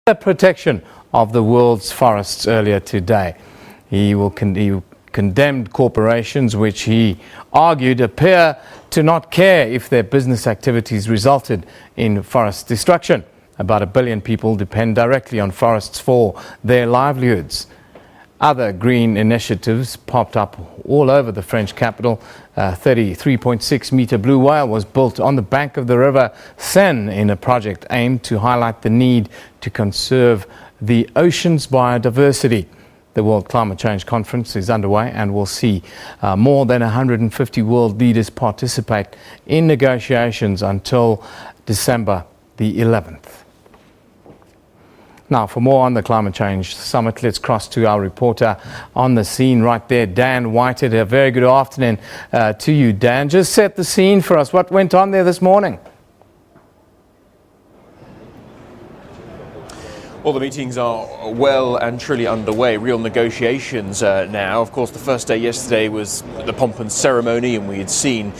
The protection of the world's forests earlier today. He condemned corporations which he argued appear to not care if their business activities resulted in forest destruction. About 1 billion people depend directly on forests for their livelihoods. Other green initiatives popped up all over the French capital. 33.6-meter blue whale was built on the bank of the river Seine in a project aimed to highlight the need to conserve the ocean's biodiversity. The World Climate Change Conference is underway and will see more than 150 world leaders participate in negotiations until December the 11th. Now, for more on the Climate Change Summit, let's cross to our reporter on the scene right there, Dan Whitehead. A very good afternoon to you, Dan. Just set the scene for us. What went on there this morning? Well, the meetings are well and truly underway, real negotiations now. Of course, the first day yesterday was the pomp and ceremony, and we had seen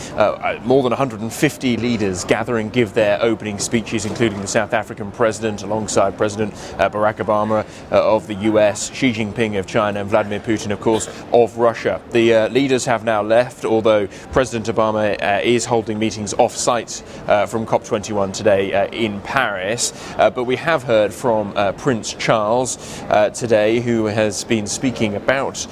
more than 150 leaders gather and give their opening speeches, including the South African president, alongside President Barack Obama of the US, Xi Jinping of China, and Vladimir Putin, of course, of Russia. The leaders have now left, although President Obama is holding meetings off-site from COP21 today in Paris. But we have heard from Prince Charles today, who has been speaking about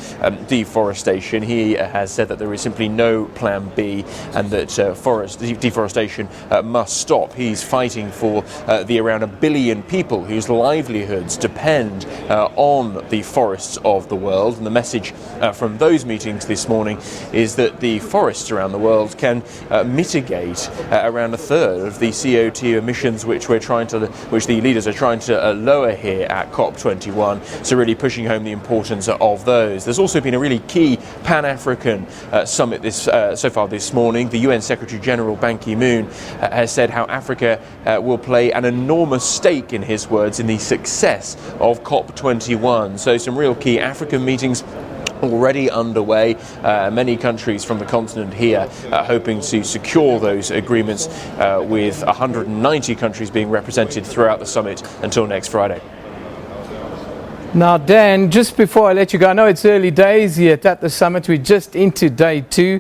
deforestation. He has said that there is simply no plan B and that forest deforestation must stop. He's fighting for the around 1 billion people whose livelihoods depend on the forests of the world. And the message from those meetings this morning is that the forests around the world can mitigate around 1/3 of the CO2 emissions which the leaders are trying to lower here at COP21, so really pushing home the importance of those. There's also been a really key Pan-African summit so far this morning. The UN Secretary General Ban Ki-moon has said how Africa will play an enormous stake, in his words, in the success of COP21. So some real key African meetings already underway. Many countries from the continent here hoping to secure those agreements, with 190 countries being represented throughout the summit until next Friday. Now, Dan, just before I let you go, I know it's early days yet at the summit. We're just into day 2.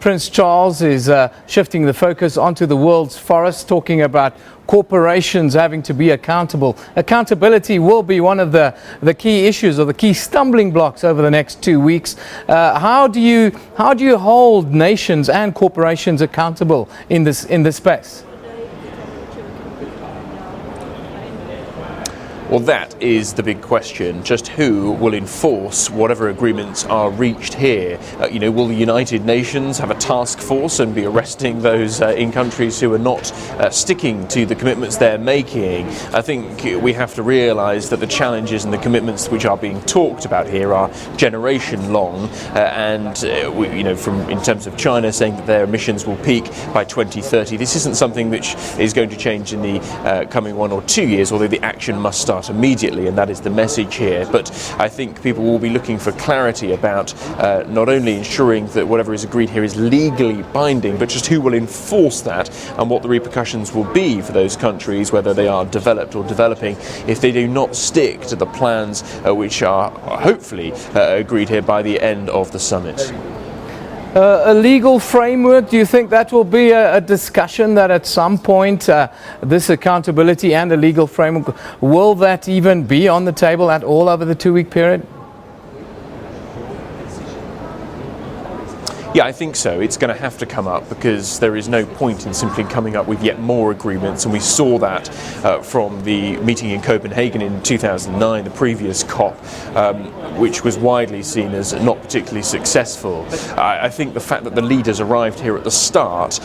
Prince Charles is shifting the focus onto the world's forests, talking about corporations having to be accountable. Accountability will be one of the key issues or the key stumbling blocks over the next 2 weeks. How do you hold nations and corporations accountable in this space? Well, that is the big question. Just who will enforce whatever agreements are reached here? Will the United Nations have a task force and be arresting those in countries who are not sticking to the commitments they're making? I think we have to realise that the challenges and the commitments which are being talked about here are generation long, in terms of China saying that their emissions will peak by 2030, this isn't something which is going to change in the coming 1 or 2 years, although the action must start immediately, and that is the message here. But I think people will be looking for clarity about not only ensuring that whatever is agreed here is legally binding, but just who will enforce that and what the repercussions will be for those countries, whether they are developed or developing, if they do not stick to the plans which are hopefully agreed here by the end of the summit. A legal framework, do you think that will be a discussion that at some point this accountability and a legal framework, will that even be on the table at all over the 2-week period? Yeah, I think so. It's going to have to come up because there is no point in simply coming up with yet more agreements, and we saw that from the meeting in Copenhagen in 2009, the previous COP, which was widely seen as not particularly successful. I think the fact that the leaders arrived here at the start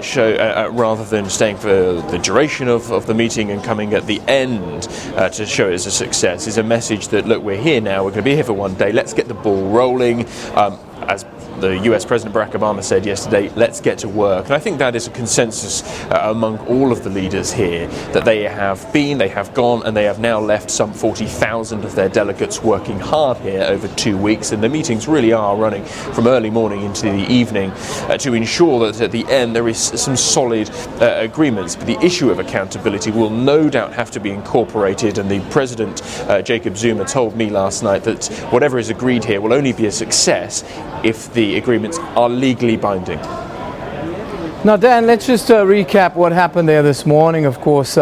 show, rather than staying for the duration of the meeting and coming at the end to show it as a success, is a message that, look, we're here now, we're going to be here for 1 day, let's get the ball rolling. As the US President Barack Obama said yesterday, let's get to work. And I think that is a consensus among all of the leaders here, that they have been, they have gone, and they have now left some 40,000 of their delegates working hard here over 2 weeks. And the meetings really are running from early morning into the evening to ensure that at the end there is some solid agreements. But the issue of accountability will no doubt have to be incorporated, and the President, Jacob Zuma, told me last night that whatever is agreed here will only be a success if the agreements are legally binding. Now, Dan, let's just recap what happened there this morning. Of course,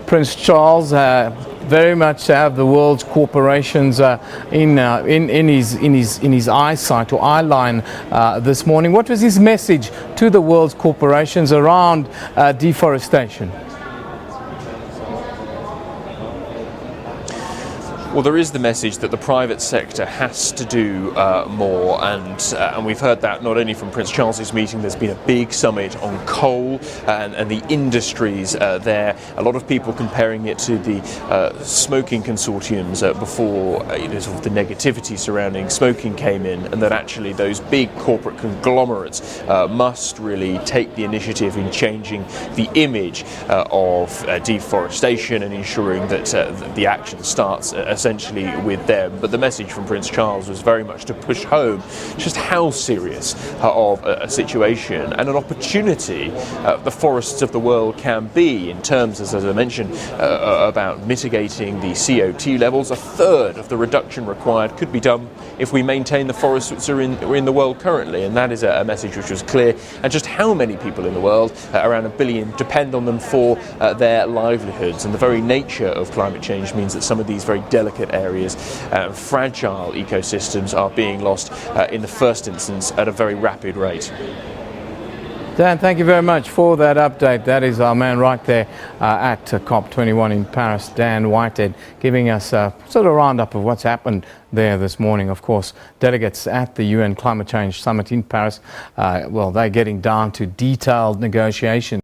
Prince Charles very much have the world's corporations in his eyesight or eye line this morning. What was his message to the world's corporations around deforestation? Well, there is the message that the private sector has to do more, and we've heard that not only from Prince Charles's meeting. There's been a big summit on coal and the industries there. A lot of people comparing it to the smoking consortiums before sort of the negativity surrounding smoking came in, and that actually those big corporate conglomerates must really take the initiative in changing the image of deforestation and ensuring that the action starts essentially with them. But the message from Prince Charles was very much to push home just how serious of a situation and an opportunity the forests of the world can be in terms, as I mentioned, about mitigating the CO2 levels. A third of the reduction required could be done if we maintain the forests which are in the world currently, and that is a message which was clear. And just how many people in the world, around 1 billion, depend on them for their livelihoods, and the very nature of climate change means that some of these very delicate areas, fragile ecosystems are being lost in the first instance at a very rapid rate. Dan, thank you very much for that update. That is our man right there at COP21 in Paris, Dan Whitehead, giving us a sort of roundup of what's happened there this morning. Of course, delegates at the UN Climate Change Summit in Paris, well, they're getting down to detailed negotiations.